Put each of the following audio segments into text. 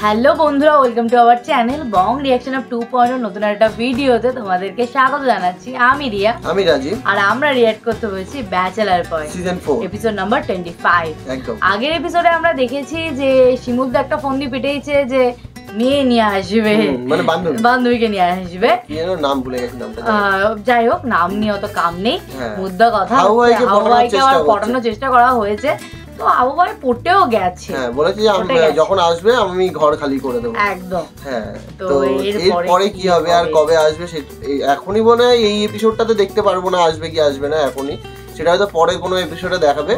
Hello বন্ধুরা, welcome to our channel Bong reaction of 2.0 নতুন একটা ভিডিওতে তোমাদেরকে স্বাগত জানাচ্ছি। আমি রিয়া, আমি রাজীব, আর আমরা রিঅ্যাক্ট করতে হয়েছি bachelor point season 4 episode number 25। একদম। আগের এপিসোডে আমরা দেখেছি যে শিমুদ্দা একটা ফোন দিয়ে পিটেইছে যে মেয়ে নিয়ে আসবে, মানে বান্ধবীকে নিয়ে আসবে, নাম ভুলে গেছি নামটা। যাই হোক, নাম নিয়ে অত কাম নেই, মুদ্দা কথা হাওয়াইকে আবার পটানোর চেষ্টা করা হয়েছে। তো আবু ভাই পড়তেও গেছে, হ্যাঁ বলেছে যে যখন আসবে আমি ঘর খালি করে দেবো একদম। হ্যাঁ, তো এরপরে কি হবে আর কবে আসবে এখনই মনে হয় এই এপিসোডটাতে দেখতে পারবো না, আসবে কি আসবে না এখনই, সেটা হয়তো পরে কোনো এপিসোডে দেখাবে।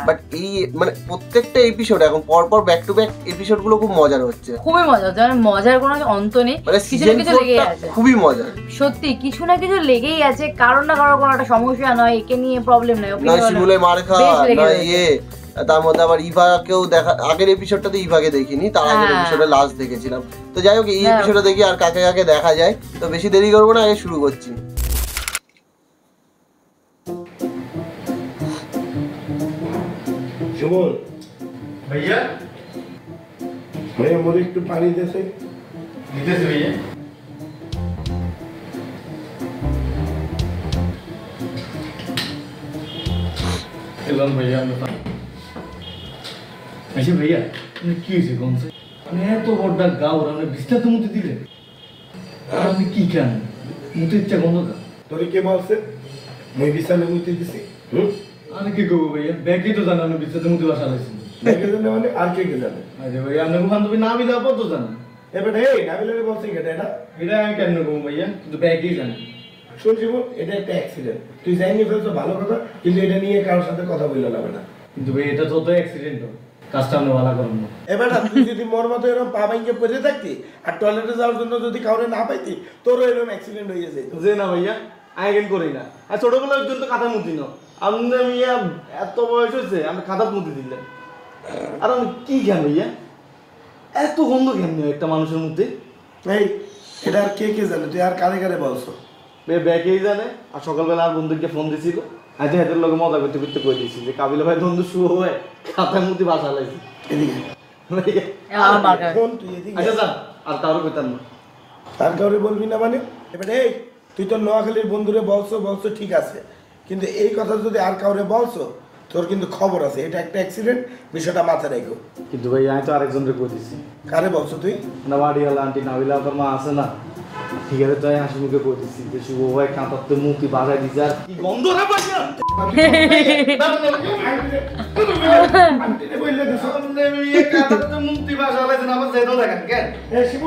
বাট এই মানে প্রত্যেকটা এপিসোড এখন পরপর ব্যাক টু ব্যাক এপিসোড গুলো খুব মজার হচ্ছে, খুবই মজা হচ্ছে, মানে মজার কোনো অন্ত নেই, কিছু না কিছু লেগেই আছে, খুবই মজা। সত্যি কিছু না কিছু লেগেই আছে, কারণ না কারণ কোনো একটা সমস্যা নয়, একে নিয়ে প্রবলেম নয়, না শিমুলে মার খাওয়া না ইয়ে, তার মধ্যে আবার ইভাকেও দেখা, আগের এপিসোডটাতে ইভাকে দেখিনি, তার আগের এপিসোডে লাস্ট দেখেছিলাম। তো যাই হোক, এই এপিসোডে দেখি আর কাকে কাকে দেখা যায়। তো বেশি দেরি করবো না, আগে শুরু করছি। সুমন ভাইয়া, ভাইয়া মোরে একটু পানি দিতেছে ভাইয়া। এলাম ভাইয়া, আচ্ছা ভাইয়া কি হয়েছে কমছে? আমি এত বড়টা গাও আপনি বিস্তারিত মুতে দিলেন, আপনি কি কেন মুতে ইচ্ছা গন্ধ কা? তোরে কে বলছে মই বিছানে মুতে দিছি? আমি কি করবো ভাইয়া, ব্যাগে তো জানো আমি বিছানে মুতে বাসা লাইছি। ব্যাগে জানে মানে আর কে কে জানে? আরে ভাইয়া আপনি বান্ধবী না বিলা পর তো জানেন। এবারে এই না বিলারে বলছে কেটে এটা এটা আমি কেন করবো ভাইয়া, কিন্তু ব্যাগেই জানে। শুন জীবন, এটা একটা অ্যাক্সিডেন্ট, তুই জানি ফেলছো ভালো কথা, কিন্তু এটা নিয়ে কারোর সাথে কথা বললে না না। কিন্তু ভাই এটা তো অ্যাক্সিডেন্ট, কাজটা আমি ভালো করব না। এবার তুই যদি মোর মতো এরকম পা ভাঙে পড়ে থাকতি আর টয়লেটে যাওয়ার জন্য যদি কাউরে না পাইতি, তোরও এরকম অ্যাক্সিডেন্ট হয়ে যেত। যে না ভাইয়া আইগেন করি না, আর ছোটবেলা পর্যন্ত কাঁথা মুতি না, আপনি মিয়া এত বয়স হয়েছে আমি কাঁথা মুতি দিলেন, আর আমি কি জ্ঞান ভাইয়া এত গন্ধ জ্ঞান নেই একটা মানুষের মধ্যে। এই এটা আর কে কে জানে, তুই আর কারে কারে বলছো? ব্যাকেই জানে, আর সকালবেলা আর বন্ধুকে ফোন দিছিল, হাতে হাতের লোক মজা করতে করতে কই দিয়েছি যে কাবিল ভাই বন্ধু শুভ হয় খাতার মধ্যে বাসা লাগছে এদিকে। আচ্ছা স্যার আর কারো কইতাম না, তার কাউরে বলবি না মানে? এবার এই তুই তো নোয়াখালীর বন্ধুরে বলছো ঠিক আছে, কিন্তু এই কথা যদি আর কাউরে বলছো তোর কিন্তু খবর আছে, এটা একটা অ্যাক্সিডেন্ট, বিষয়টা মাথায় রেখো। কিন্তু ভাই আমি তো আরেকজনকে কই দিছি। কারে বলছো তুই? না বাড়িওয়ালা আন্টি নাবিলা তোর মা আছে না, ঠিক আছে তো হাসি মুখে কই দিছি যে শুভ ভাই কাঁটাতে মুতি বাজায় দিছে, আর কি গন্ধ রে ভাইয়া আন্টিতে কইলে তো সামনে মিয়ে কাঁটাতে মুতি বাজায় লাইছে না, আমার যেতো দেখেন কেন এ শিব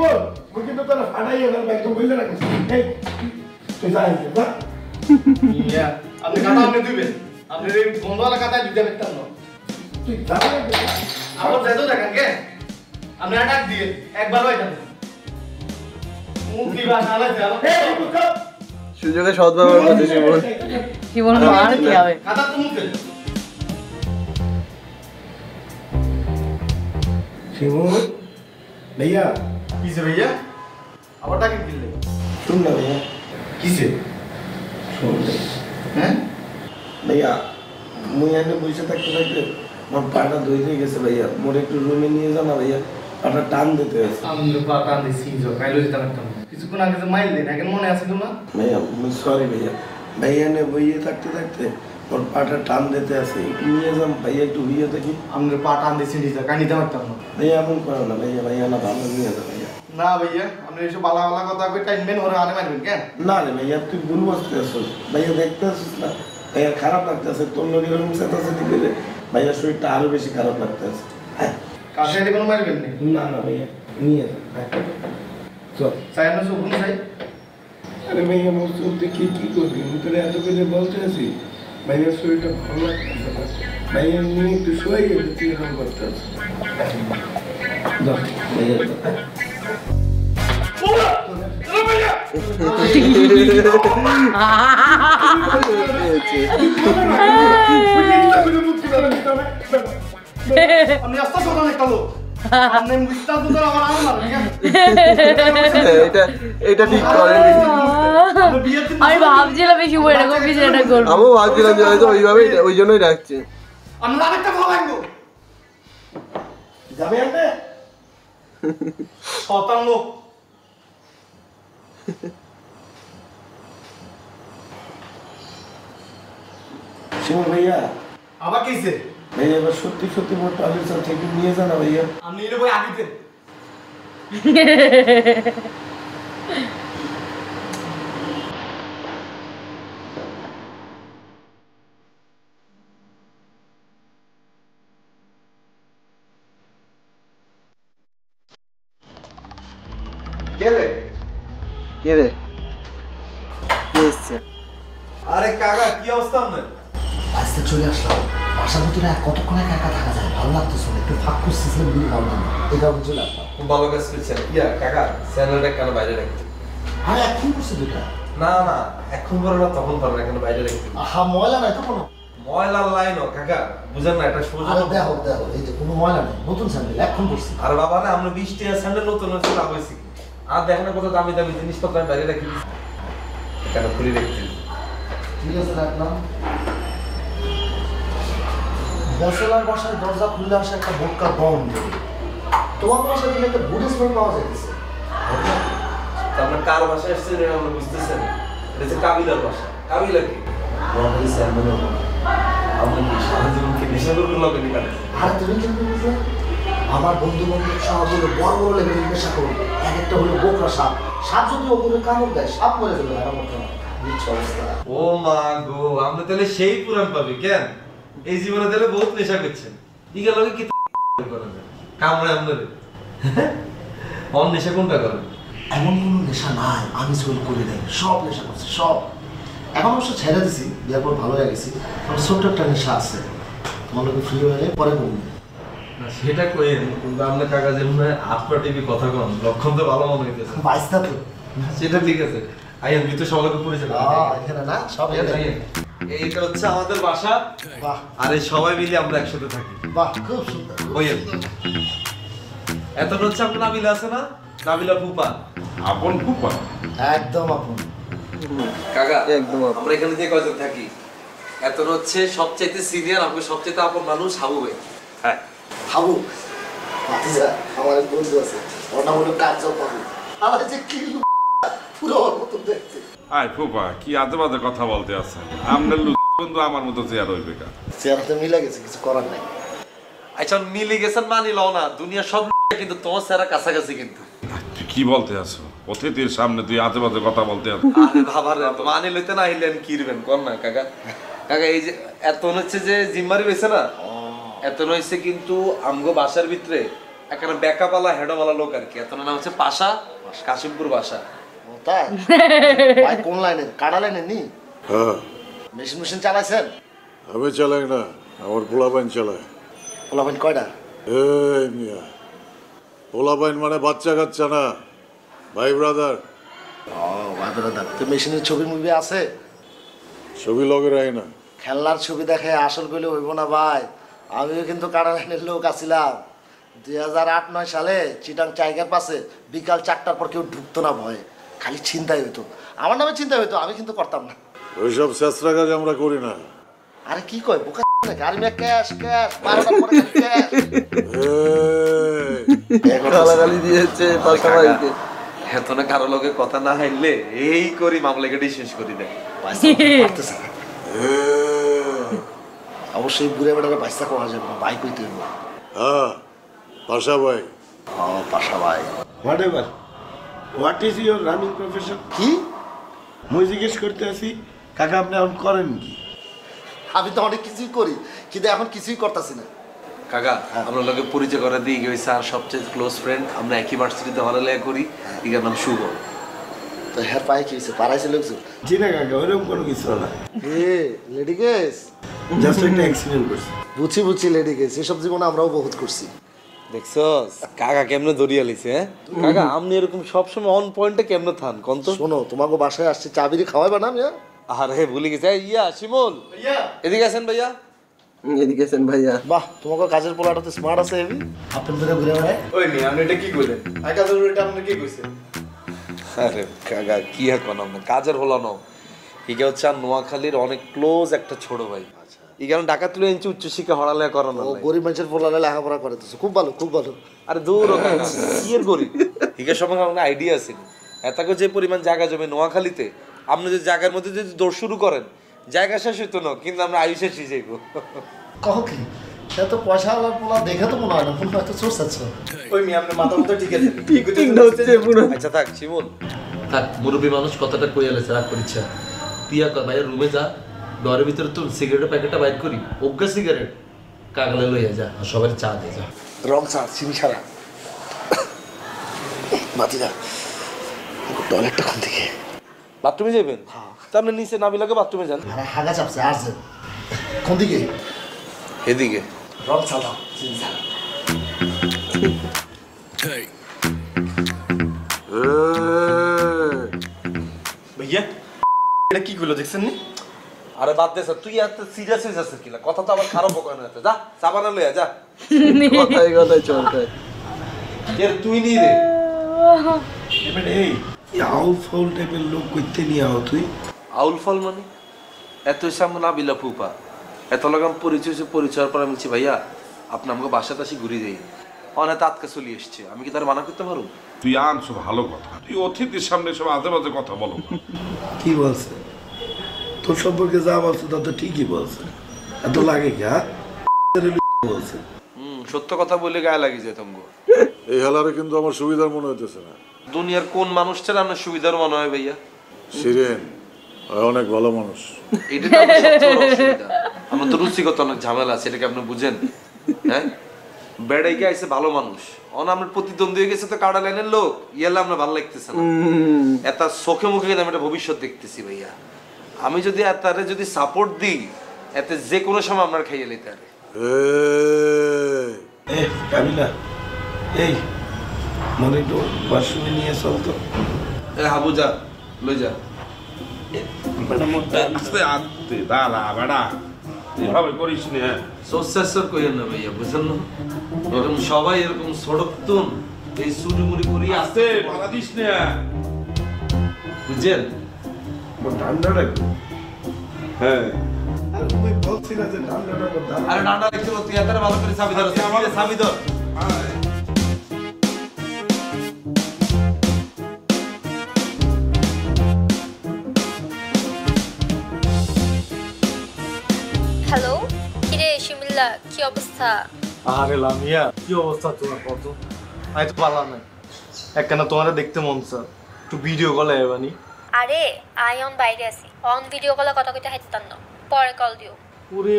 মুই কিন্তু তোর ফাটাইয়া না একদম কইলে রাখিস। এই তুই যাই যা ইয়া, আপনি কাঁটা আপনি দিবেন, আপনি এই গন্ধওয়ালা কাঁটা দিতে পারতেন না, তুই যা আমার যেতো দেখেন কেন আপনি আটাক দিয়ে একবার হয়ে যাবে সুযোগে সদ্ব্যবহার করতে শিবন জীবন আর কি হবে। কাদা তো মুখে শিবন ভাইয়া কিসে ভাইয়া আবার টাকা দিলে শুন না ভাইয়া কিসে শুন হ্যাঁ ভাইয়া মুই এনে বসে থাকতে থাকতে আমার পাটা ধরে গেছে ভাইয়া, মোর একটু রুমে নিয়ে যাও না ভাইয়া, পাটা টান দিতে আছে। আমি পা টান দিছি যো কাইলো যেতে পারতাম কিছুক্ষণ আগে যে মাইল দেন এখন মনে আছে না ভাইয়া? সরি ভাইয়া, ভাইয়া নে বইয়ে থাকতে থাকতে ওর পাটা টান দিতে আছে, একটু নিয়ে যাম ভাইয়া, একটু হইয়া থাকি। আমরা পা টান দিছি নিতে কাই নিতে পারতাম না ভাইয়া, এমন করো না ভাইয়া, ভাইয়া না ভালো নিয়ে যাও ভাইয়া। না ভাইয়া আপনি এসব বালা বালা কথা কই টাইমবেন ওরে আরে মারবেন কেন? না রে ভাইয়া তুই ভুল বুঝতে আসছিস ভাইয়া, দেখতে আসছিস না ভাইয়া খারাপ লাগতেছে তোর লোক এরকম চেতাছে দিলে ভাইয়া, শরীরটা আরো বেশি খারাপ লাগতেছে। হ্যাঁ কাছে এদিকে কোনো মারবেন না? না ভাইয়া নিয়ে যান চল চাই না সব চাই। আরে ভাইয়া মোর চলতে কি করবি, আমি তোর এত করে বলতে আছি ভাইয়ার শরীরটা ভালো লাগতেছে না, ভাইয়া নিয়ে একটু শোয়াই একটু তুই এরকম করতে আছি ভাইয়া আমি রাস্তা শোনা একটা লোক এটা ঠিক করেনি, আমি ভাবছিলাম বেশি এরকম কিছু এটা করবো, আমিও ভাবছিলাম যে হয়তো ওইভাবেই ওই জন্যই ডাকছে। আমরা আরেকটা ভালো লাগবো যাবে আনতে শতান লোক। শিমুল ভাইয়া আবার কিছে ভাইয়া এবার সত্যি সত্যি মোটা আলুর চাল থেকে নিয়ে যান ভাইয়া। আমি নিলে বই আগে দেন। আরে কাকা কি অবস্থা আপনার? আজকে চলে আসলাম বাসার ভিতরে কতক্ষণ একা থাকা যায়, ভালো লাগতেছে একটু ফাঁক করতেছিলাম বুঝি ভালো লাগে এই কারণে চলে আসলাম। খুব ভালো কাজ করছেন। ইয়া কাকা স্যান্ডেলটা কেন বাইরে রাখতে? আরে এখন করছে দুটা না না এখন করো না তখন করো না, কেন বাইরে রাখতে? আহা ময়লা নাই তো কোনো। ময়লার লাইনও কাকা বুঝেন না, এটা সোজা। আরে দেখো দেখো এই যে কোনো ময়লা নেই, নতুন স্যান্ডেল এখন করছি। আর বাবা না আমরা 20 টাকা স্যান্ডেল নতুন নতুন লাভ হয়েছি। আর দেখেন না কত দামি দামি জিনিসপত্র আমি বাইরে রাখি কেন খুলে রাখতে? ঠিক আছে রাখলাম। বসলার বাসায় দরজা খুলে আসে একটা বোটকা বম দেবে, তোমার বাসায় দিলে একটা বুড়ি স্মেল পাওয়া যাইতেছে। আমরা কার বাসায় এসেছেন এটা আমরা বুঝতেছেন? এটা হচ্ছে কাবিলার বাসা। কাবিলা কি? বড় স্যান্ডেল আপনি কি সারা জীবন কি নেশা করবে লোকে নিকালে? আর তুমি কিন্তু বুঝলে আমার বন্ধু বান্ধব সব হলো বড় বড় লেভেলের নেশা করবে, এক একটা হলো বোকরা সাপ, সাপ যদি ওগুলো কামড় দেয় সাপ মরে যাবে। আর আমার অবস্থা ও মা গো, আপনি তাহলে সেই পুরান পাবি কেন? এই জীবনে তাহলে বহুত নেশা করছেন। ই গেল কি করেন কামড়ে আপনাদের অন নেশা কোনটা করেন? এমন কোনো নেশা নাই আমি সোল করে দেয়, সব নেশা করছে সব। এখন অবশ্য ছেড়ে দিছি, বিয়ার পর ভালো হয়ে গেছি। আমার ছোট্ট একটা নেশা আছে, তোমার লোকে ফ্রি হয়ে গেলে পরে বলবো। না সেটা কইেন, কিন্তু আপনার কাকা যেমন আটপা টিভি কথা কন লক্ষণ তো ভালো মনে হইতেছে। বাইসটা তো সেটা ঠিক আছে। আইয়েন ভিতর সবাইকে পরিচয় এখানে না সব এইটা হচ্ছে আমাদের বাসা। বাহ আর এই সবাই মিলে আমরা একসাথে থাকি। বাহ খুব সুন্দর। ওইয়েন এত হচ্ছে আপনার নাবিলা আছে না, নাবিলা ফুপা আপন ফুপা একদম আপন কাকা একদম। আমরা এখানে যে কয়জন থাকি এত হচ্ছে সবচাইতে সিনিয়র, আমাকে সবচাইতে আপন মানুষ হাবু ভাই। হ্যাঁ হাবু ভাতিজা আমার এক বন্ধু আছে, ওর নাম হলো কাজল বাবু। আমার যে কি পুরো ওর মতো দেখতে। আয় ফুপা কি আজে বাজে কথা বলতে আছে? আপনার বন্ধু আমার মতো চেয়ার হইবে কা? চেহারাতে মিলে গেছে, কিছু করার নাই। আচ্ছা মিলি গেছেন মানি লও না, দুনিয়া সব কিন্তু তোমার সারা কাছাকাছি কিন্তু। তুই কি বলতে আছো? অতিথির সামনে তুই আজে বাজে কথা বলতে আছো? আরে বাবা রে, মানি লইতে না আইলেন কি করবেন কোন না কাকা? কাকা এই যে এত হচ্ছে যে জিম্মারি হইছে না, এত হইছে কিন্তু আমগো বাসার ভিতরে একটা ব্যাকআপওয়ালা হেডওয়ালা লোক আর কি। এত নাম হচ্ছে পাশা, কাশিমপুর বাসা। ও তাই? ভাই কোন লাইনে? কাটা লাইনে নি? হ্যাঁ মেশিন চালাইছেন? আমি চালাই না, আমার পোলাপাইন চালায়। পোলাপাইন কয়টা? এই মিয়া, পোলাপাইন মানে বাচ্চা কাচ্চা না, ভাই ব্রাদার। ও ভাই ব্রাদার। তো মেশিনের ছবি মুভি আছে? ছবি লগে রাই না। খেলনার ছবি দেখে আসল গেলে হইব না ভাই। আমিও কিন্তু কাটা লাইনের লোক আছিলাম। 2008-9 সালে চিটাং টাইগার পাশে বিকাল 4টার পর কেউ ঢুকতো না ভয়ে, খালি চিন্তাই হইতো। আমার নামে চিন্তা হইতো, আমি কিন্তু করতাম না। ওইসব চেষ্টা কাজ আমরা করি না। আরে কি কয় বোকা নাকি? আরে মিয়া ক্যাশ ক্যাশ 12টার পরে ক্যাশ। গালাগালি দিয়েছে পাশা ভাইকে। এত না কারো লগে কথা না হাইলে এই করি মামলাকে শেষ করে দেয়। অবশ্যই বুড়ে বেড়ারে বাইসা কোয়া যাবে না, বাইক হইতে হইব। হ্যাঁ পাশা ভাই। ও পাশা ভাই। Whatever, what is your running profession? কি মুই জিজ্ঞেস করতে আছি কাকা আপনি এখন করেন কি? আমি তো অনেক কিছুই করি, কিন্তু এখন কিছুই করতেছি না। কাকা আমরা লোকে পরিচয় করে দিই গেছি, স্যার সবচেয়ে ক্লোজ ফ্রেন্ড, আমরা একই ভার্সিটিতে হলে করি। এর নাম শুভ। তো হ্যাঁ পায়ে কি হয়েছে? পাড়াইছে লোকজন? জি না কাকা, ওইরকম কোনো কিছু না, এ লেডি কেস, জাস্ট একটা অ্যাক্সিডেন্ট করছি। বুঝছি লেডি কেস, এসব জীবনে আমরাও বহুত করছি। দেখছস কাকা কেমনে দরিয়া লিছে? কাকা আপনি এরকম সবসময় অন পয়েন্টে কেমনে থান কোন তো? শোনো তোমাকে বাসায় আসছে, চাবিরি খাওয়াইবা না মিয়া? আরে ভুলে গেছে। ইয়া শিমুল এদিকে আছেন ভাইয়া। এদিকে আছেন ভাইয়া। বাহ তোমাকে কাজের পোলাটাতে স্মার্ট আছে হেভি। আপনার ধরে ঘুরে বেড়ায়। ওই নি আপনি এটা কি কইলেন? আইকা জরুরিটা আপনি কি কইছেন? আরে কাকা কি এখন আমরা কাজের হলো না। ঠিক হচ্ছে আর নোয়াখালীর অনেক ক্লোজ একটা ছোট ভাই। এখানে ঢাকা তুলে এনেছি উচ্চশিক্ষা হরালে করানো গরিব মানুষের পোলালে লেখাপড়া করে খুব ভালো খুব ভালো। আরে দূর কি এর গরিব এখানে সম্পর্কে আমার আইডিয়া আছে এতকে যে পরিমাণ জায়গা জমে নোয়াখালীতে আপনি যদি জায়গার মধ্যে যদি দৌড় শুরু করেন জায়গা শেষ হইতো না কিন্তু আমরা আয়ু শেষ হয়ে যাইব কহ কি সে তো পয়সা আলার পোলা দেখে তো মনে হয় না মনে হয়তো চোর আছে ওই মি আপনার মাথা মতো ঠিক আছে ঠিক হচ্ছে পুরো। আচ্ছা থাক শিমুল থাক মুরব্বী মানুষ কথাটা কই আলেছে রাগ করিচ্ছা তুই আর বাইরে রুমে যা ঘরের ভিতরে তোর সিগারেটের প্যাকেটটা বাইর করি অজ্ঞা সিগারেট কাগলে লইয়া যা আর সবার চা দিয়ে যা রং চা চিনি ছাড়া মাতিরা টয়লেটটা কোন দিকে? বাথরুমে যাবেন তা আপনি নিচে নাবিলাকে বাথরুমে যান হাগা চাপছে আসছে কোন দিকে? এদিকে রং চা দাও চিনি ছাড়া ভাইয়া এটা কি কইলো দেখছেন নি? আরে বাদ দে স্যার তুই এত সিরিয়াস হয়ে যাচ্ছিস কিনা কথা তো আবার খারাপ বকয় না যা সাবানা লইয়া যা কথাই কথাই চলতে এর তুই নিয়ে রে এবারে এই আউল ফাউল টাইপের লোক কইতে নিয়ে আও তুই আউল ফল মানে এত সামনে না বিলা ফুপা এত লাগাম পরিচয়ের পর আমি বলছি ভাইয়া আপনি আমাকে বাসাতে আসি ঘুরে যাই অনেক আটকা চলে এসছে আমি কি তার মানা করতে পারবো? তুই আনছো ভালো কথা, তুই অতিথির সামনে সব আজে বাজে কথা বলো। কি বলছে তোর সম্পর্কে যা বলছে তা তো ঠিকই বলছে, এত লাগে কি বলছে? সত্য কথা বলে গায়ে লাগে যায় তোমাকে। এই হেলারে কিন্তু আমার সুবিধার মনে হইতেছে না। দুনিয়ার কোন মানুষটার আপনার সুবিধার মনে হয় ভাইয়া? শিরেন অনেক ভালো মানুষ। এটা তো আমার সবচেয়ে বড় অসুবিধা। আমার তো রুচিগত অনেক ঝামেলা আছে, এটাকে আপনি বুঝেন? হ্যাঁ বেড়াই গেছে ভালো মানুষ, আমরা প্রতিদ্বন্দ্বী হয়ে গেছে তো কাটা লাইনের লোক, ইয়ালে আমরা ভালো লাগতেছে না। এত চোখে মুখে আমি একটা ভবিষ্যৎ দেখতেছি ভাইয়া। আমি যদি তারে যদি সাপোর্ট দিই এতে যে কোনো সময় আপনার খাইয়ে নিতে পারে। কাবিলা এই মনে তো ওয়াশরুমে নিয়ে চল তো। হাবু যা লই যা। আস্তে আস্তে দাঁড়া বেড়া, এভাবে করিস না। সোসাসর কইেন না ভাইয়া, বুঝছেন না? এরকম সবাই এরকম সড়কতুন এই চুরি করি আস্তে বাধা দিস না, বুঝছেন? ঠান্ডা রাখো। হ্যাঁ আর তুমি বলছি না যে ঠান্ডাটা কথা। আরে ঠান্ডা রাখতে তুই এতটা ভালো করে চাবি ধর, চাবি ধর। হ্যালো কিরে শিমুল্লা, কি অবস্থা? আরে লামিয়া কি অবস্থা তোমার? কত আমি তো পারলাম না, একখানা তোমার দেখতে মন স্যার, একটু ভিডিও কল আইবানি। আরে আই অন বাইরে আছি, অন ভিডিও কলে কথা কইতে হাইতাম না, পরে কল দিও। ওরে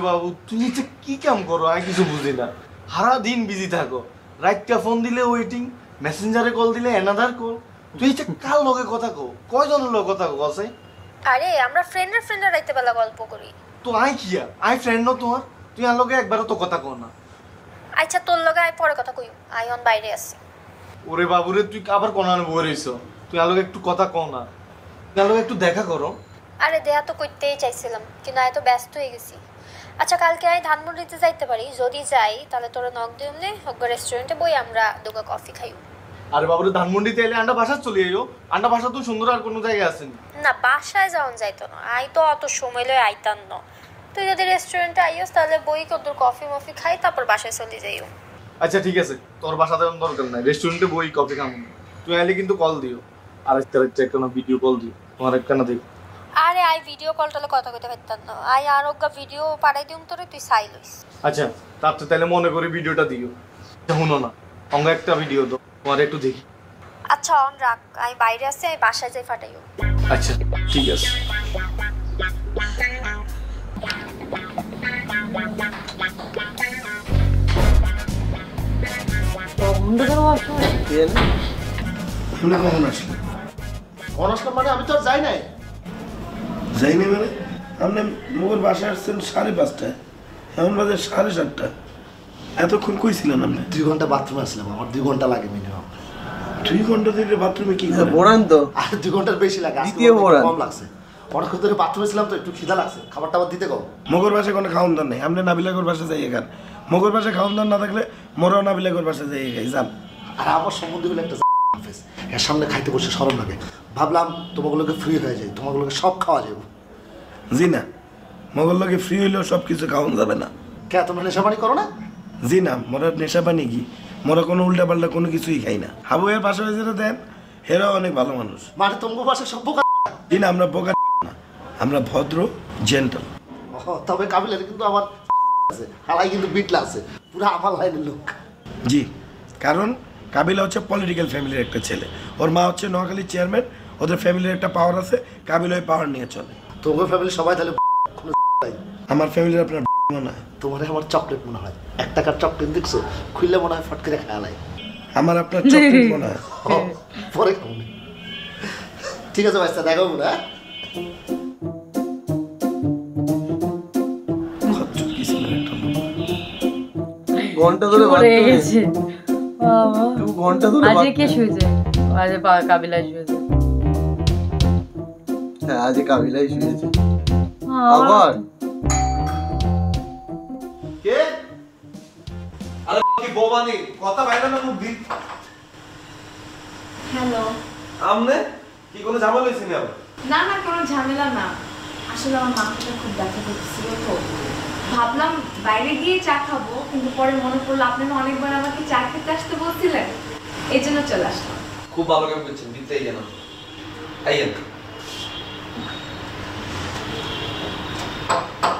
বাবু তুমি যে কি কাম করো আমি কিছু বুঝি না, সারা দিন বিজি থাকো, রাতটা ফোন দিলে ওয়েটিং, মেসেঞ্জারে কল দিলে অ্যানাদার কল। তুই যে কার লগে কথা কও, কয়জনের লগে কথা কও আছে? আরে আমরা ফ্রেন্ডরা রাইতে বেলা গল্প করি। তো আই কিয়া আই ফ্রেন্ড ন তোমার, তুই আর লগে একবারও তো কথা কও না। আচ্ছা তোর লগে আই পরে কথা কইও, আই অন বাইরে আছি। ওরে বাবুরে তুই আবার কোনানে বই রইছ, তুই আর লগে একটু কথা কও না, তুই আর লগে একটু দেখা করো। আরে দেয়া তো কইতেই চাইছিলাম কিন্তু আই তো ব্যস্ত হয়ে গেছি। আচ্ছা কালকে আই ধানমন্ডিতে যাইতে পারি, যদি যাই তাহলে তোরা নক দিউমনে হগা রেস্টুরেন্টে বই আমরা দুগা কফি খাইও। আরে বাবুরে ধানমন্ডিতে এলে আন্ডা বাসা চলে আইও, আন্ডা বাসা তো সুন্দর আর কোনো জায়গায় আসেনি। না বাসায় যাওন যাইতো না, আই তো অত সময় লই আইতাম না। তুই যদি রেস্টুরেন্টে আইস তাহলে বই কদ্দুর কফি মফি খাই তারপর বাসায় চলে যাইও। আচ্ছা ঠিক আছে, তোর বাসা দেওয়ার দরকার নাই, রেস্টুরেন্টে বই কফি খাবো। তুই আইলে কিন্তু কল দিও, আর একটা ভিডিও কল দিও, তোমার একখানা দেখ। আরে আই ভিডিও কল টলে কথা কইতে পারতাম না, আই আরোগ্য ভিডিও পাঠাই দিউম তোরে, তুই চাই লইস। আচ্ছা তার তো তাহলে মনে করে ভিডিওটা দিও, শুনো না অঙ্গ একটা ভিডিও দাও, তোমার একটু দেখি। আচ্ছা অন রাখ, আমি বাইরে আছি, আমি বাসায় যাই ফাটাইও। আচ্ছা ঠিক আছে। কখন আসলে? কখন আসলাম মানে আমি তো আর যাই নাই। যাইনি মানে আপনি মোগল বাসায় আসছেন 5:30টায়, এমন বাজে 7:30। এতক্ষণ কইছিলেন আপনি? 2 ঘন্টা বাথরুমে আসলাম, আমার 2 ঘন্টা লাগে মিনিমাম। 2 ঘন্টা ধরে বাথরুমে কি করেন? বোরান তো আর 2 ঘন্টার বেশি লাগে, দ্বিতীয় বোরান কম লাগছে। অনেকক্ষণ ধরে বাথরুমে ছিলাম তো একটু খিদা লাগছে, খাবারটা আবার দিতে কম। মগর বাসায় কোনো খাওয়ান দান নেই, আপনি নাবিলাগর বাসায় যাই এখান। মগর বাসায় খাওয়ান দান না থাকলে মোরাও নাবিলাগর বাসায় যাই খাই যান। আর আমার সম্বন্ধে হলো একটা অফিস, এর সামনে খাইতে বসে শরম লাগে। ভাবলাম তোমাগুলোকে ফ্রি হয়ে যায়, তোমাগুলোকে সব খাওয়া যাবে। জি না, মগর লোকে ফ্রি হইলেও সব কিছু খাওয়ানো যাবে না। কে তোমরা নেশাপানি করো না? জি না, মোরা নেশাপানি কি, মোরা কোনো উল্টা পাল্টা কোনো কিছুই খাই না। হাবু এর পাশে যেটা দেন হেরাও অনেক ভালো মানুষ। মানে তোমার পাশে সব বোকা? জি না, আমরা বোকা না, আমরা ভদ্র জেন্টল। তবে কাবিলার কিন্তু আমার আছে, হালাই কিন্তু বিটলা আছে, পুরো আমার লাইনের লোক। জি, কারণ কাবিলা হচ্ছে পলিটিক্যাল ফ্যামিলির একটা ছেলে, ওর মা হচ্ছে নোয়াখালীর চেয়ারম্যান, ওদের ফ্যামিলির একটা পাওয়ার আছে, কাবিলা ওই পাওয়ার নিয়ে চলে। তোমার ফ্যামিলি সবাই তাহলে আমার ফ্যামিলির আপনার মনে হয়? তোমার আমার চকলেট মনে হয়, 1 টাকার চকলেট দেখছো, খুললে মনে হয় ফট করে খাওয়ালাই। আমার আপনার চকলেট মনে হয়? পরে খাবো। ঠিক আছে ভাইস্তা, দেখাবো না। ঘন্টা ধরে গেছে, ঘন্টা ধরে আজকে কে শুয়েছে? আজকে কাবিলা শুয়েছে। হ্যাঁ, আজকে কাবিলাই শুয়েছে। আবার কে? আরে কি বোমানি কথা বাইরে না মুখ দি। হ্যালো, আমনে কি কোনো ঝামেলা হইছে না? না না, কোনো ঝামেলা না। আসলে আমার মাথাটা খুব ব্যথা করছিল, তো ভাবলাম বাইরে গিয়ে চা খাবো, কিন্তু পরে মনে পড়লো আপনি না অনেকবার আমাকে চা খেতে আসতে বলছিলেন, এই জন্য চলে আসলাম। খুব ভালো কাজ করছেন, দিতেই জানো। আইয়েন,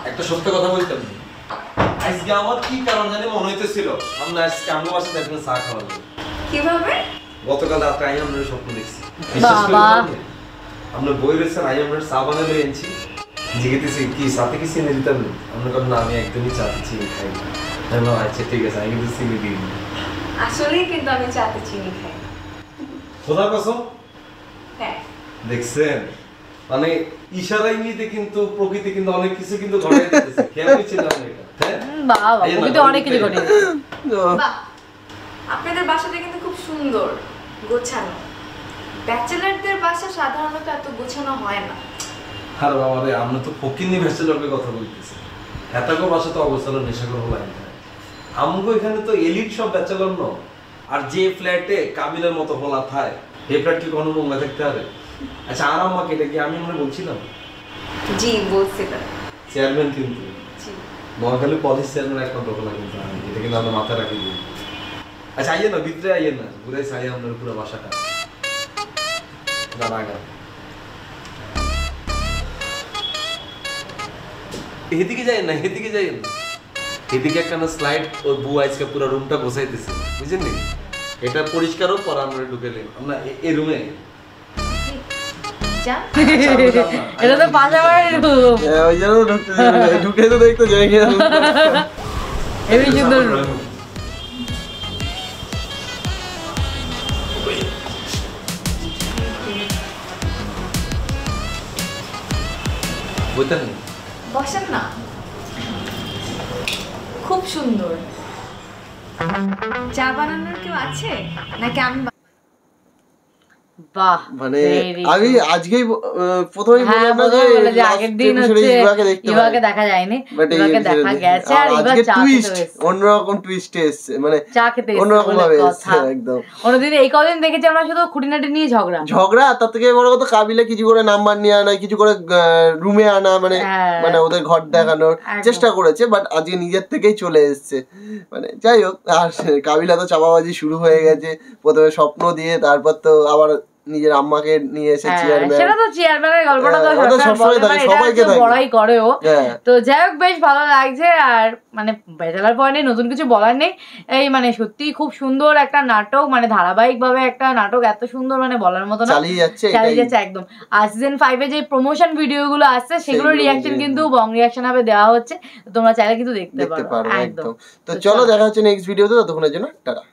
একটা সত্য কথা বলতাম, আজকে আমার কি কারণ জানি মনে হইতেছিল আমরা আজকে আমার বাসায় একদিন চা খাওয়াবো। কিভাবে? গতকাল রাতে আই আমরা স্বপ্ন দেখছি, বিশ্বাস করেন আমরা বই রয়েছেন, আই আমরা চা বানালে এনেছি, জিজ্ঞেসি কি সাথে কি চিনি দিতাম না, আমরা কারণ না আমি একদমই চাতে চিনি খাই না। আমি আচ্ছা ঠিক আছে, আমি কিন্তু চিনি দিই না। আসলেই কিন্তু আমি চাতে চিনি খাই। খোদার কসম? হ্যাঁ। দেখছেন, মানে ইশারাই নিতে কিন্তু প্রকৃতি কিন্তু অনেক কিছু কিন্তু ঘটাই দিতেছে। খেয়াল করছিলাম না এটা? হ্যাঁ বাবা, প্রকৃতি অনেক কিছু ঘটে। বাহ, আপনাদের বাসাটা কিন্তু খুব সুন্দর, গোছানো। ব্যাচেলারদের বাসা সাধারণত এত গোছানো হয় না। আর বাবা রে, আমরা তো ফকিনি ব্যাচেলরের কথা বলতেছি, হেতাগো বাসা তো অবসর নেশাগর হলাই না। আমগো এখানে তো এলিট সব ব্যাচেলর ন, আর যে ফ্ল্যাটে কাবিলের মতো হলা থায়, এই ফ্ল্যাট কি কোনো মঙ্গলা থাকতে পারে? আচ্ছা, আর আম্মাকে এটা কি আমি মনে বলছিলাম? জি বলছিলেন। চেয়ারম্যান কিন্তু নোয়াখালী পলিস চেয়ারম্যান একমাত্র হলা কিন্তু, এটা কিন্তু আমরা মাথায় রাখি দিই। আচ্ছা আইয়ে না, ভিতরে আইয়ে না, ঘুরাই চাই আপনার পুরো বাসাটা। দাঁড়া, এদিকে যাই না, এদিকে যাই না, এদিকে একটা স্লাইড ওর বউ আজকে পুরো রুমটা গোছাইতেছে, বুঝছেন নি? এটা পরিষ্কার হোক পর আমরা ঢুকেলে আমরা এই রুমে এটা তো পাশাপাশি রুম, ওই জন্য ঢুকে তো দেখতে যাই না। হেবি সুন্দর বুঝতেন? বসেন না, খুব সুন্দর। চা বানানোর কেউ আছে নাকি আমি? বাহ, মানে আমি আজকেই প্রথমেই বললাম না যে আগের দিন হচ্ছে ইভাকে দেখা যায়নি, ইভাকে দেখা গেছে, আর ইভা চা খেতে অন্যরকম টুইস্ট এসেছে, মানে চা খেতে অন্যরকম ভাবে এসেছে একদম। অন্যদিন এই কদিন দেখেছি আমরা শুধু খুঁটিনাটি নিয়ে ঝগড়া, তার থেকে বড় কথা কাবিলা কিছু করে নাম্বার নিয়ে আনা, কিছু করে রুমে আনা, মানে মানে ওদের ঘর দেখানোর চেষ্টা করেছে, বাট আজকে নিজের থেকেই চলে এসেছে। মানে যাই হোক, আর কাবিলা তো চাপাবাজি শুরু হয়ে গেছে, প্রথমে স্বপ্ন দিয়ে, তারপর তো আবার নিজের আম্মাকে নিয়ে এসে চেয়ারম্যান। সেটা তো চেয়ারম্যানের গল্পটা তো সবসময় থাকে, সবাইকে বড়াই করে ও। তো যাই হোক, বেশ ভালো লাগছে। আর মানে ব্যাচেলার পয়েন্টে নতুন কিছু বলার নেই, এই মানে সত্যি খুব সুন্দর একটা নাটক, মানে ধারাবাহিক ভাবে একটা নাটক এত সুন্দর, মানে বলার মতো না, চালিয়ে যাচ্ছে একদম। আর সিজন 5 এ যে প্রমোশন ভিডিও গুলো আসছে সেগুলোর রিয়াকশন কিন্তু বং রিয়াকশন হবে দেওয়া হচ্ছে, তোমরা চাইলে কিন্তু দেখতে পারো একদম। তো চলো, দেখা হচ্ছে নেক্সট ভিডিওতে, ততক্ষণের জন্য টাটা।